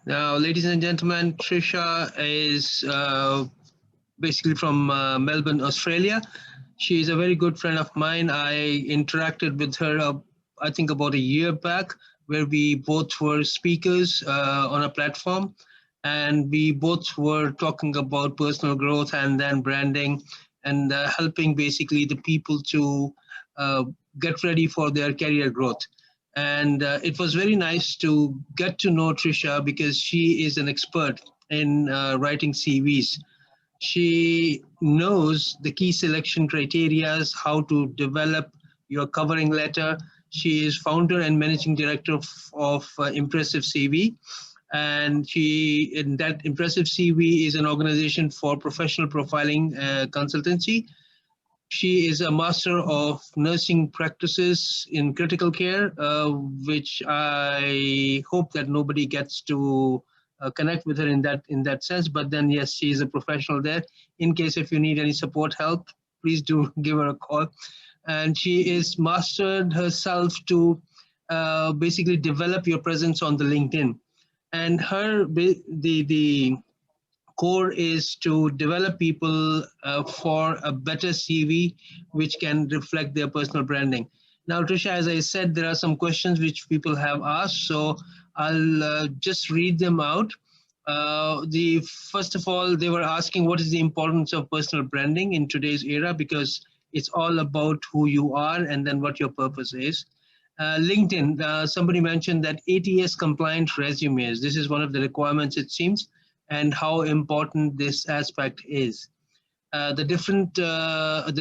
Now, ladies and gentlemen, Trisha is basically from Melbourne, Australia. She is a very good friend of mine. I interacted with her, I think, about a year back, where we both were speakers on a platform, and we both were talking about personal growth and then branding, and helping basically the people to uh, get ready for their career growth. And it was very nice to get to know Trisha because she is an expert in writing CVs. She knows the key selection criteria, how to develop your covering letter. She is founder and managing director of Impressive CV. And in that Impressive CV is an organization for professional profiling consultancy. She is a master of nursing practices in critical care, which I hope that nobody gets to connect with her in that sense. But then, yes, she is a professional there. In case if you need any support help, please do give her a call. And she is mastered herself to basically develop your presence on the LinkedIn. And the core is to develop people for a better CV, which can reflect their personal branding. Now, Trisha, as I said, there are some questions which people have asked, so I'll just read them out. The first of all, they were asking what is the importance of personal branding in today's era, because it's all about who you are and then what your purpose is. LinkedIn, somebody mentioned that ATS compliant resumes. This is one of the requirements, it seems, and how important this aspect is. The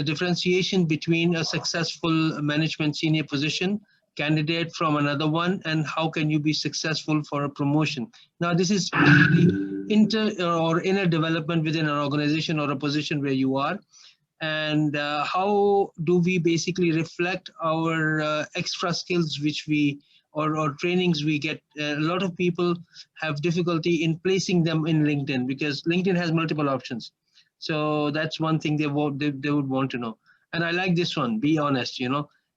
differentiation between a successful management senior position candidate from another one, and how can you be successful for a promotion. Now, this is inter or inner development within an organization or a position where you are, and how do we basically reflect our extra skills which we or trainings we get. A lot of people have difficulty in placing them in LinkedIn because LinkedIn has multiple options. So that's one thing they would want to know. And I like this one, be honest.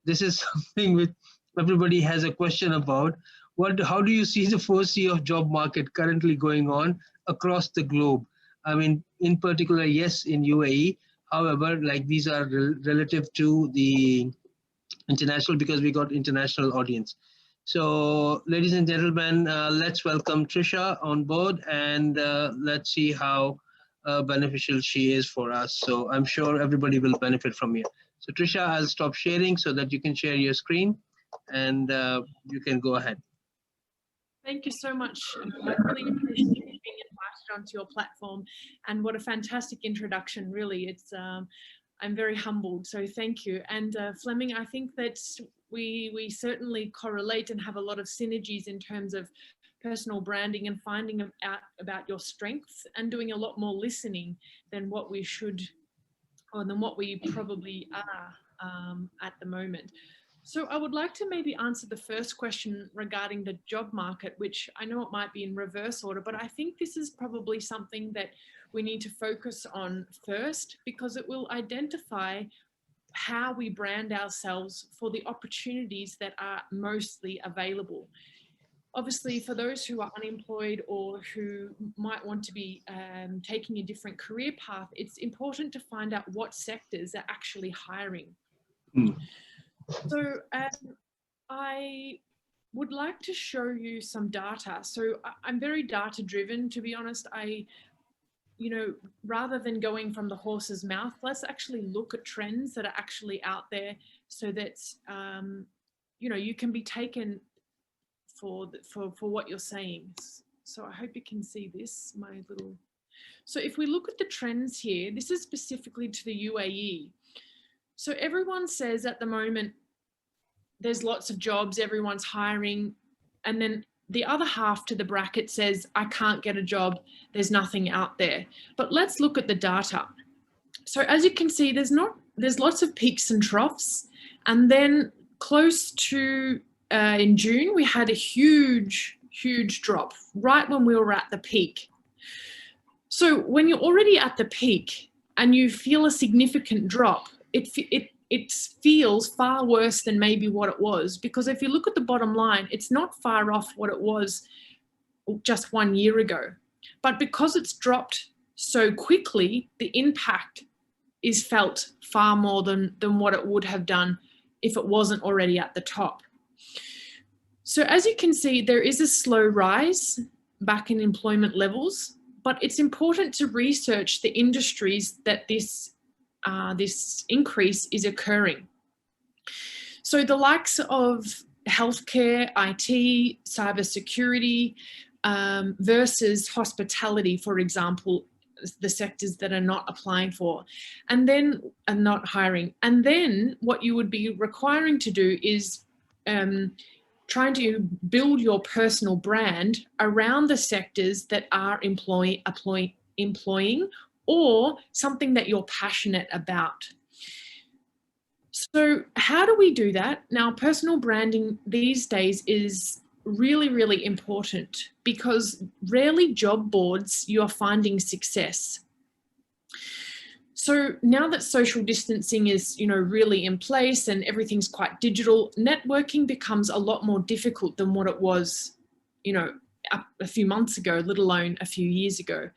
This is something which everybody has a question about. How do you see the 4C of job market currently going on across the globe? I mean, in particular, yes, in UAE. However, like these are relative to the international, because we got international audience. So, ladies and gentlemen, let's welcome Trisha on board, and let's see how beneficial she is for us. So I'm sure everybody will benefit from you. So Trisha, I'll stop sharing so that you can share your screen, and you can go ahead. Thank you so much. I really appreciate being invited onto your platform, and what a fantastic introduction, really. I'm very humbled, so thank you. And Fleming, I think that we certainly correlate and have a lot of synergies in terms of personal branding and finding out about your strengths and doing a lot more listening than what we should, or than what we probably are at the moment. So I would like to maybe answer the first question regarding the job market, which I know it might be in reverse order, but I think this is probably something that we need to focus on first, because it will identify how we brand ourselves for the opportunities that are mostly available. Obviously, for those who are unemployed or who might want to be taking a different career path, it's important to find out what sectors are actually hiring. So I would like to show you some data. So I'm very data driven, to be honest. Rather than going from the horse's mouth, let's actually look at trends that are actually out there, so that, you can be taken for what you're saying. So I hope you can see this, So if we look at the trends here, this is specifically to the UAE. So everyone says at the moment, there's lots of jobs, everyone's hiring. And then the other half to the bracket says, I can't get a job, there's nothing out there. But let's look at the data. So as you can see, there's lots of peaks and troughs. And then close to in June, we had a huge drop right when we were at the peak. So when you're already at the peak and you feel a significant drop, it feels far worse than maybe what it was, because if you look at the bottom line, it's not far off what it was just 1 year ago. But because it's dropped so quickly, the impact is felt far more than what it would have done if it wasn't already at the top. So as you can see, there is a slow rise back in employment levels, but it's important to research the industries that this increase is occurring. So the likes of healthcare, IT, cybersecurity, versus hospitality, for example, the sectors that are not applying for, and then are not hiring. And then what you would be requiring to do is trying to build your personal brand around the sectors that are employing or something that you're passionate about. So how do we do that? Now, personal branding these days is really, really important because rarely job boards you're finding success. So now that social distancing is, really in place and everything's quite digital, networking becomes a lot more difficult than what it was, a few months ago, let alone a few years ago.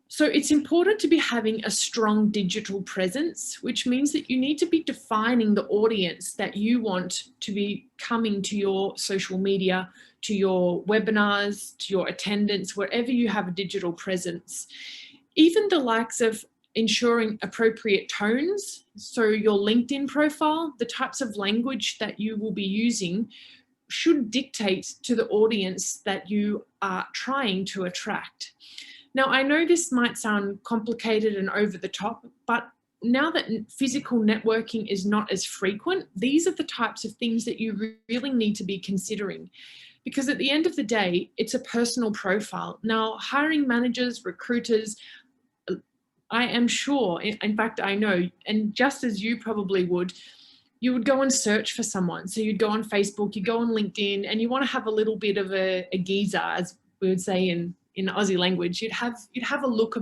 So it's important to be having a strong digital presence, which means that you need to be defining the audience that you want to be coming to your social media, to your webinars, to your attendance, wherever you have a digital presence. Even the likes of ensuring appropriate tones. So your LinkedIn profile, the types of language that you will be using should dictate to the audience that you are trying to attract. Now, I know this might sound complicated and over the top, but now that physical networking is not as frequent, these are the types of things that you really need to be considering. Because at the end of the day, it's a personal profile. Now, hiring managers, recruiters, I am sure, in fact, I know, and just as you probably would, you would go and search for someone. So you'd go on Facebook, you go on LinkedIn, and you want to have a little bit of a geezer, as we would say in Aussie language. You'd have a look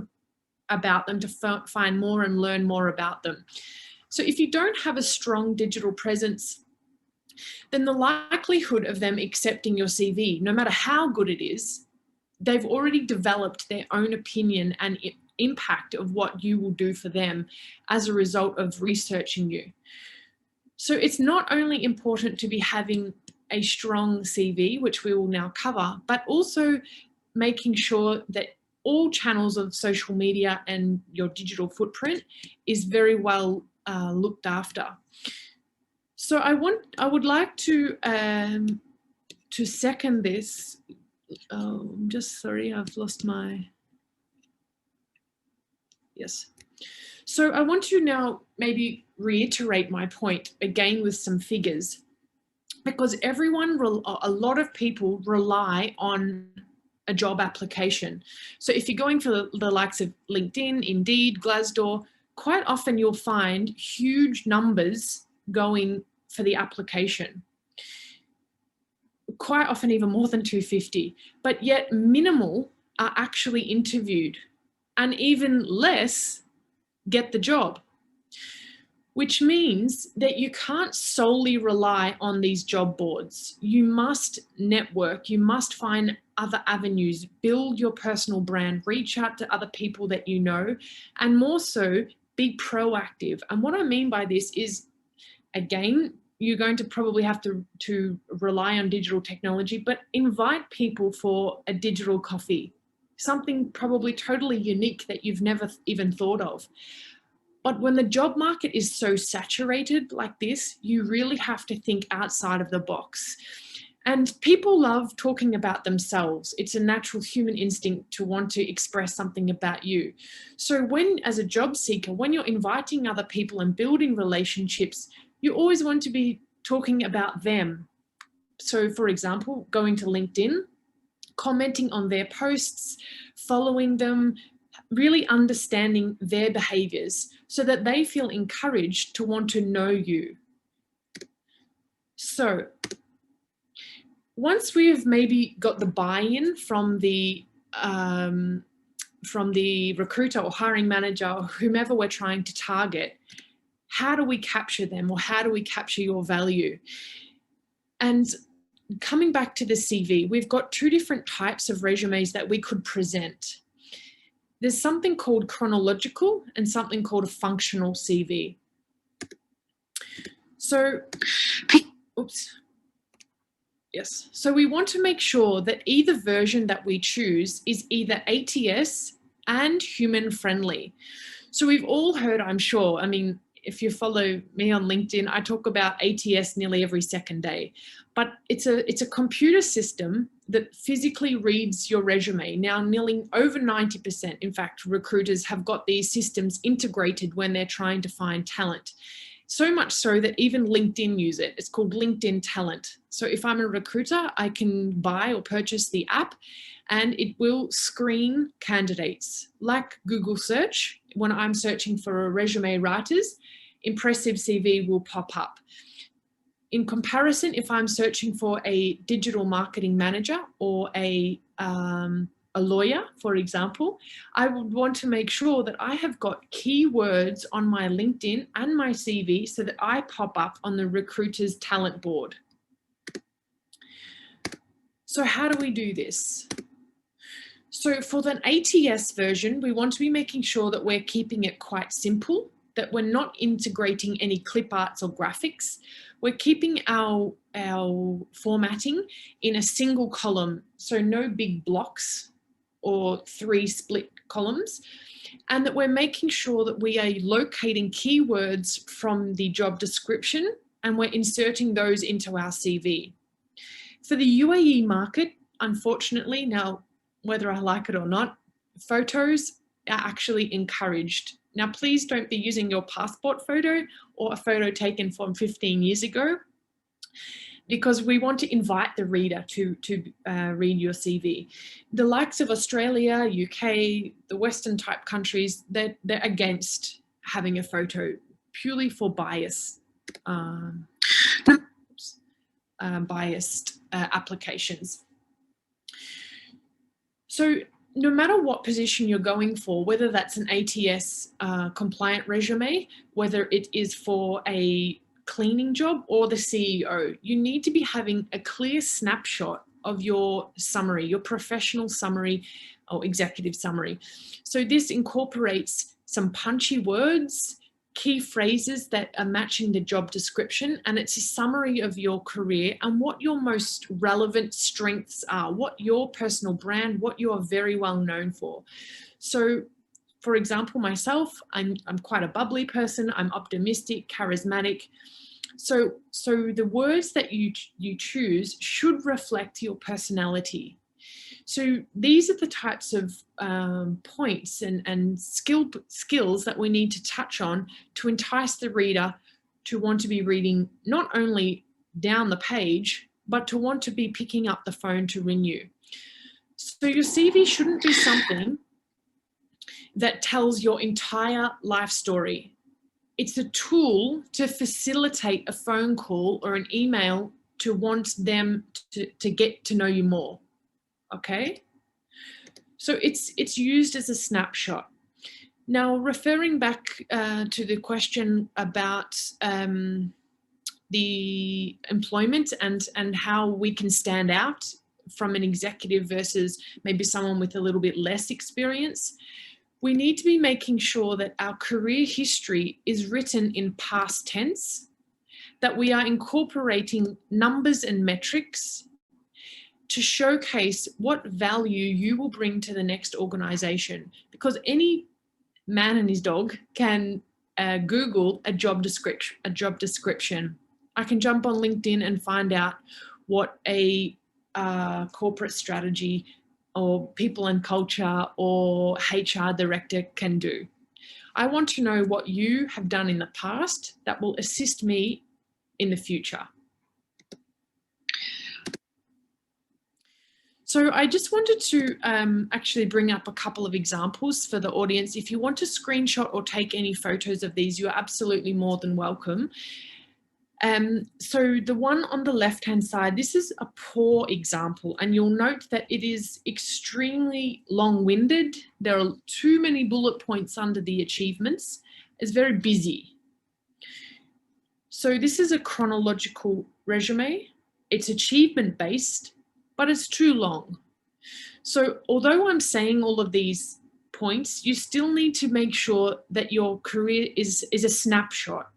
about them to find more and learn more about them. So if you don't have a strong digital presence, then the likelihood of them accepting your CV, no matter how good it is, they've already developed their own opinion and impact of what you will do for them as a result of researching you. So it's not only important to be having a strong CV, which we will now cover, but also making sure that all channels of social media and your digital footprint is very well looked after. So I would like to second this. I'm just sorry, I've lost my. Yes. So I want to now maybe reiterate my point again with some figures, because a lot of people rely on a job application. So if you're going for the likes of LinkedIn, Indeed, Glassdoor, quite often you'll find huge numbers going for the application. Quite often even more than 250, but yet minimal are actually interviewed and even less get the job, which means that you can't solely rely on these job boards. You must network, you must find other avenues, build your personal brand, reach out to other people that you know, and more so, be proactive. And what I mean by this is, again, you're going to probably have to rely on digital technology, but invite people for a digital coffee, something probably totally unique that you've never even thought of. But when the job market is so saturated like this, you really have to think outside of the box. And people love talking about themselves. It's a natural human instinct to want to express something about you. So when, as a job seeker, when you're inviting other people and building relationships, you always want to be talking about them. So for example, going to LinkedIn, commenting on their posts, following them, really understanding their behaviors so that they feel encouraged to want to know you. So once we have maybe got the buy-in from the recruiter or hiring manager or whomever we're trying to target, how do we capture them, or how do we capture your value? And coming back to the CV, we've got two different types of resumes that we could present. There's something called chronological and something called a functional CV. So, oops. Yes. So we want to make sure that either version that we choose is either ATS and human friendly. So we've all heard, I'm sure, I mean, if you follow me on LinkedIn, I talk about ATS nearly every second day, but it's a computer system that physically reads your resume. Now, nearly over 90%, in fact, recruiters have got these systems integrated when they're trying to find talent. So much so that even LinkedIn use it. It's called LinkedIn Talent. So if I'm a recruiter, I can buy or purchase the app and it will screen candidates like Google search. When I'm searching for resume writers, ImpressiveCV will pop up. In comparison, if I'm searching for a digital marketing manager or a lawyer, for example, I would want to make sure that I have got keywords on my LinkedIn and my CV so that I pop up on the recruiter's talent board. So how do we do this? So for the ATS version, we want to be making sure that we're keeping it quite simple, that we're not integrating any clip arts or graphics. We're keeping our formatting in a single column, so no big blocks or 3 split columns, and that we're making sure that we are locating keywords from the job description and we're inserting those into our CV. For the UAE market, unfortunately, now, whether I like it or not, photos are actually encouraged. Now, please don't be using your passport photo or a photo taken from 15 years ago, because we want to invite the reader to read your CV. The likes of Australia, UK, the Western type countries, they're against having a photo purely for biased applications. So no matter what position you're going for, whether that's an ATS compliant resume, whether it is for a cleaning job or the CEO, you need to be having a clear snapshot of your summary, your professional summary or executive summary. So this incorporates some punchy words, key phrases that are matching the job description, and it's a summary of your career and what your most relevant strengths are, what your personal brand, what you are very well known for. So for example, myself, I'm quite a bubbly person, I'm optimistic, charismatic. So the words that you choose should reflect your personality. So these are the types of points and skills that we need to touch on to entice the reader to want to be reading not only down the page, but to want to be picking up the phone to ring you. So your CV shouldn't be something that tells your entire life story. It's a tool to facilitate a phone call or an email to want them to get to know you more. Okay, so it's used as a snapshot. Now, referring back to the question about the employment and how we can stand out from an executive versus maybe someone with a little bit less experience, we need to be making sure that our career history is written in past tense, that we are incorporating numbers and metrics to showcase what value you will bring to the next organization. Because any man and his dog can Google a job description. I can jump on LinkedIn and find out what a corporate strategy or people and culture or HR director can do. I want to know what you have done in the past that will assist me in the future. So I just wanted to actually bring up a couple of examples for the audience. If you want to screenshot or take any photos of these, you're absolutely more than welcome. So the one on the left-hand side, this is a poor example, and you'll note that it is extremely long-winded. There are too many bullet points under the achievements. It's very busy. So this is a chronological resume. it's achievement based, but it's too long. So although I'm saying all of these points, you still need to make sure that your career is a snapshot,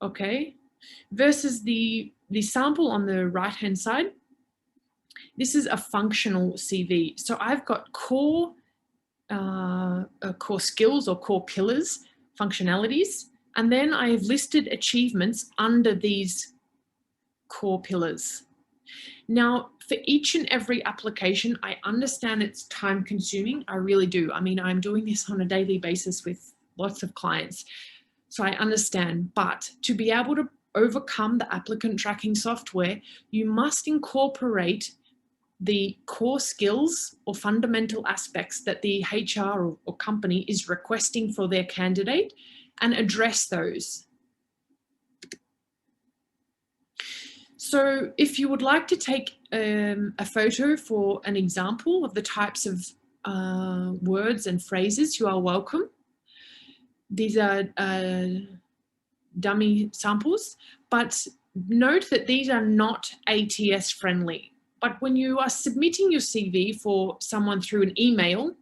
okay? Versus the sample on the right-hand side, this is a functional CV. So I've got core skills or core pillars, functionalities, and then I have listed achievements under these core pillars. Now, for each and every application, I understand it's time consuming. I really do. I mean, I'm doing this on a daily basis with lots of clients. So I understand, but to be able to overcome the applicant tracking software, you must incorporate the core skills or fundamental aspects that the HR or company is requesting for their candidate and address those. So if you would like to take a photo for an example of the types of words and phrases, you are welcome. These are dummy samples, but note that these are not ATS friendly. But when you are submitting your CV for someone through an email,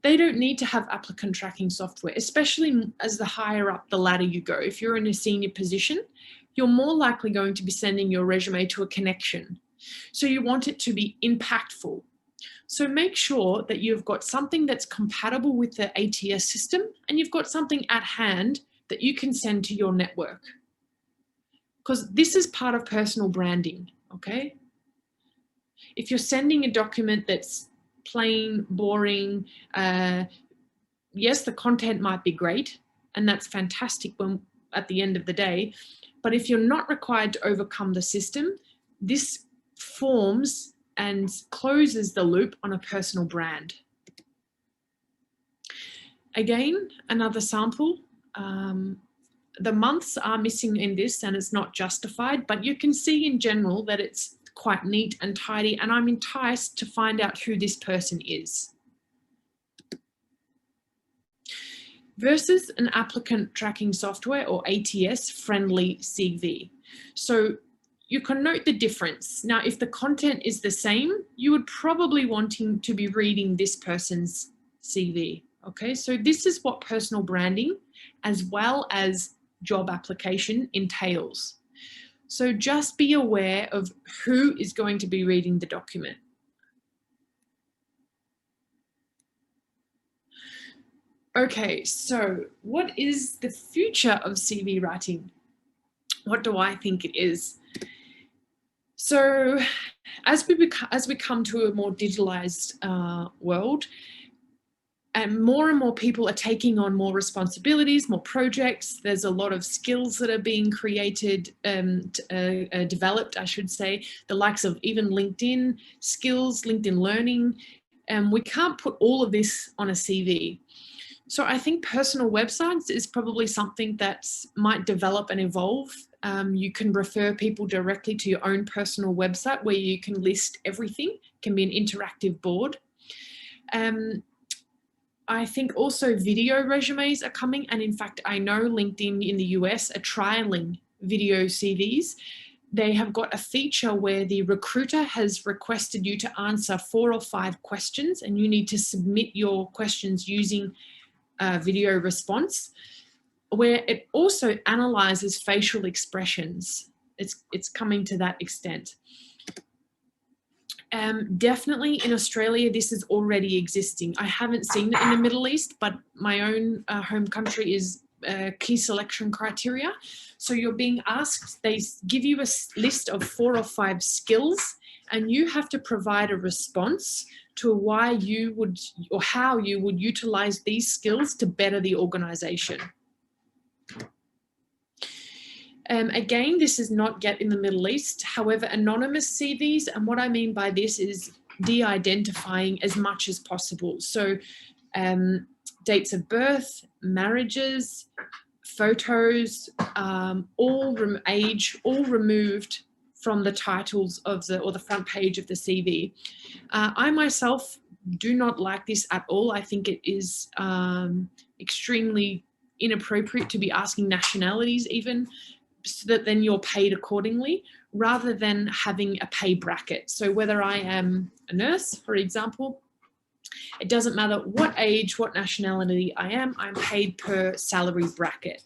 they don't need to have applicant tracking software, especially as the higher up the ladder you go. If you're in a senior position, you're more likely going to be sending your resume to a connection. So you want it to be impactful. So make sure that you've got something that's compatible with the ATS system and you've got something at hand that you can send to your network. Because this is part of personal branding, okay? If you're sending a document that's plain, boring, yes, the content might be great, and that's fantastic when at the end of the day, but if you're not required to overcome the system, this forms and closes the loop on a personal brand. Again, another sample. The months are missing in this and it's not justified, but you can see in general that it's quite neat and tidy, and I'm enticed to find out who this person is. Versus an applicant tracking software or ATS friendly CV. So you can note the difference. Now, if the content is the same, you would probably wanting to be reading this person's CV. Okay, so this is what personal branding as well as job application entails. So just be aware of who is going to be reading the document. Okay, so what is the future of CV writing? What do I think it is? So as we come to a more digitalized world, and more people are taking on more responsibilities, more projects. There's a lot of skills that are being created, developed, I should say, the likes of even LinkedIn skills, LinkedIn learning. We can't put all of this on a CV. So I think personal websites is probably something that might develop and evolve. You can refer people directly to your own personal website where you can list everything. It can be an interactive board. I think also video resumes are coming. And in fact, I know LinkedIn in the US are trialing video CVs. They have got a feature where the recruiter has requested you to answer 4 or 5 questions, and you need to submit your questions using video response, where it also analyzes facial expressions. It's coming to that extent. Definitely in Australia, this is already existing. I haven't seen it in the Middle East, but my own home country is key selection criteria. So you're being asked, they give you a list of 4 or 5 skills, and you have to provide a response to why you would, or how you would utilize these skills to better the organization. Again, this is not yet in the Middle East. However, anonymous CVs, and what I mean by this is de-identifying as much as possible. So dates of birth, marriages, photos, age, all removed from the titles of or the front page of the CV. I myself do not like this at all. I think it is extremely inappropriate to be asking nationalities even. so that then you're paid accordingly, rather than having a pay bracket. So whether I am a nurse, for example, it doesn't matter what age, what nationality I am, I'm paid per salary bracket.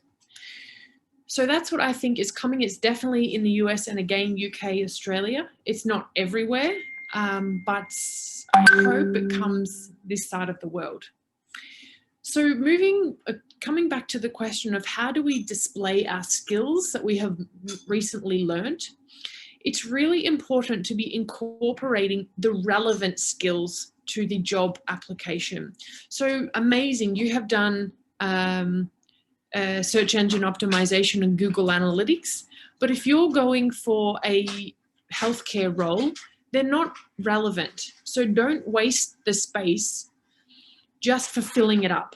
So that's what I think is coming. It's definitely in the US and again, UK, Australia. It's not everywhere, but I hope it comes this side of the world. So coming back to the question of how do we display our skills that we have recently learned, it's really important to be incorporating the relevant skills to the job application. So amazing, you have done search engine optimization and Google Analytics, but if you're going for a healthcare role, they're not relevant. So don't waste the space just for filling it up.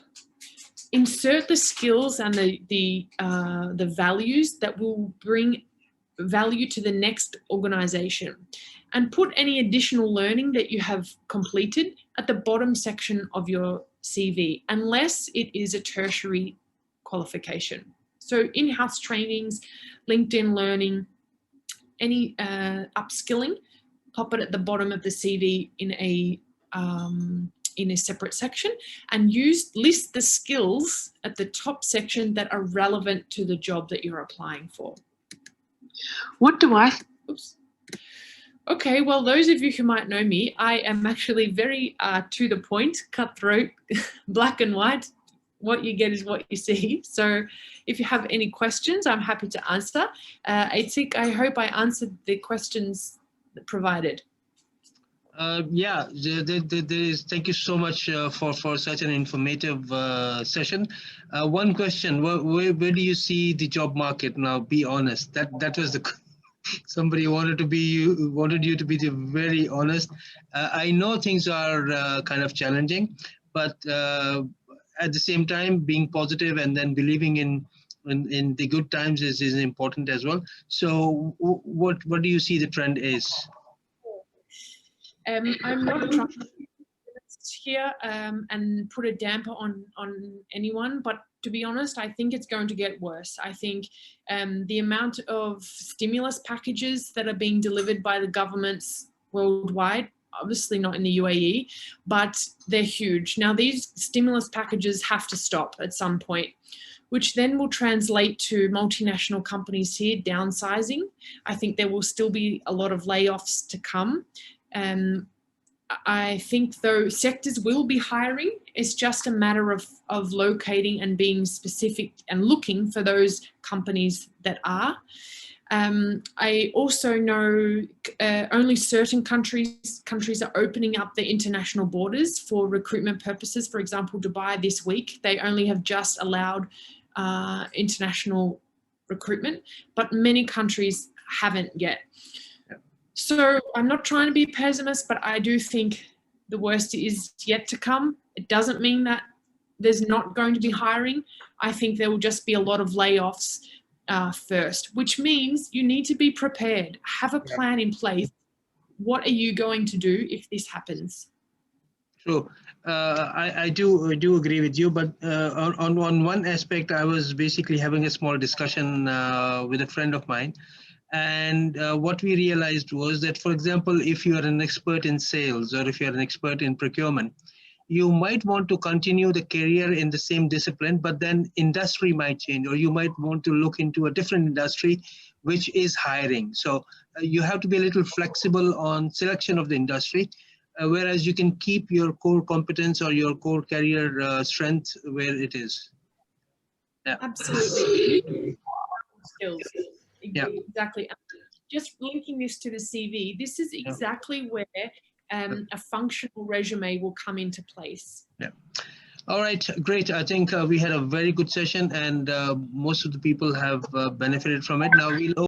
Insert the skills and the values that will bring value to the next organization, and put any additional learning that you have completed at the bottom section of your CV, unless it is a tertiary qualification. So in-house trainings, LinkedIn learning, any upskilling, pop it at the bottom of the CV in a separate section, and list the skills at the top section that are relevant to the job that you're applying for. What do I? Oops. Okay, well, those of you who might know me, I am actually very to the point, cutthroat, black and white. What you get is what you see. So if you have any questions, I'm happy to answer. I hope I answered the questions provided. Yeah, thank you so much for such an informative session. One question: where do you see the job market now? Be honest. That was the somebody wanted you to be very honest. I know things are kind of challenging, but at the same time, being positive and then believing in the good times is important as well. So, what do you see the trend is? I'm not trying to here and put a damper on anyone, but to be honest, I think it's going to get worse. I think the amount of stimulus packages that are being delivered by the governments worldwide, obviously not in the UAE, but they're huge. Now, these stimulus packages have to stop at some point, which then will translate to multinational companies here downsizing. I think there will still be a lot of layoffs to come. I think though sectors will be hiring, it's just a matter of locating and being specific and looking for those companies that are. I also know only certain countries are opening up their international borders for recruitment purposes. For example, Dubai this week, they only have just allowed international recruitment, but many countries haven't yet. So I'm not trying to be pessimist, but I do think the worst is yet to come. It doesn't mean that there's not going to be hiring. I think there will just be a lot of layoffs first, which means you need to be prepared. Have a plan in place. What are you going to do if this happens? Sure. I do agree with you, but on one aspect, I was basically having a small discussion with a friend of mine. And what we realized was that, for example, if you are an expert in sales or if you're an expert in procurement, you might want to continue the career in the same discipline, but then industry might change, or you might want to look into a different industry which is hiring. So you have to be a little flexible on selection of the industry, whereas you can keep your core competence or your core career strength where it is. Yeah. Absolutely. Skills. Yeah. Exactly. Just linking this to the CV, this is exactly where a functional resume will come into place. Yeah. All right, great. I think we had a very good session, and most of the people have benefited from it. Now we'll